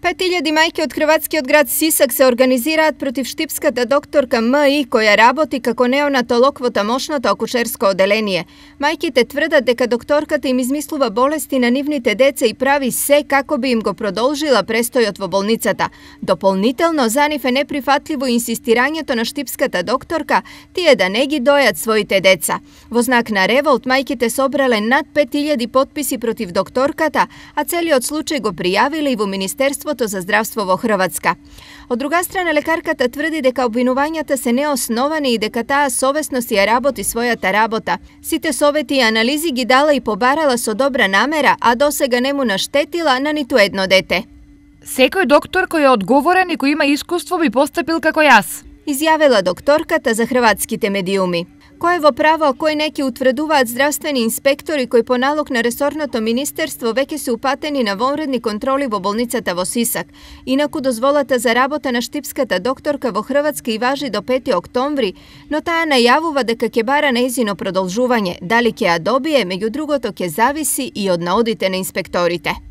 5000 majke od Hrvatske od grad Sisak se organiziraат против штипската докторка М.И. која работи како неонатолог во тамошното акушерско оделение. Мајките тврдат дека докторката им измислува болести на нивните деца и прави се како би им го продолжила престојот во болницата. Дополнително, за нив е неприфатливо инсистирањето на штипската докторка тие да не ги дојат своите деца. Во знак на револт, мајките собрале над 5000 потписи против докторката, а целиот случај го пријавиле и во Министерството за здравство во Хрватска. Од друга страна, лекарката тврди дека обвинувањата се неосновани и дека таа совесно си ја работи својата работа. Сите совети и анализи ги дала и побарала со добра намера, а досега не му наштетила на ниту едно дете. Секој доктор кој е одговорен и кој има искуство би постапил како јас, изјавила докторката за хрватските медиуми. Кој е во право, а кој неки утврдуваат здравствени инспектори кои по налог на ресорното министерство веќе се упатени на вонредни контроли во болницата во Сисак. Инаку дозволата за работа на штипската докторка во Хрватска и важи до 5 октомври, но таа најавува дека ќе бара нејзино продолжување. Дали ќе ја добие, меѓу другото ќе зависи и од наодите на инспекторите.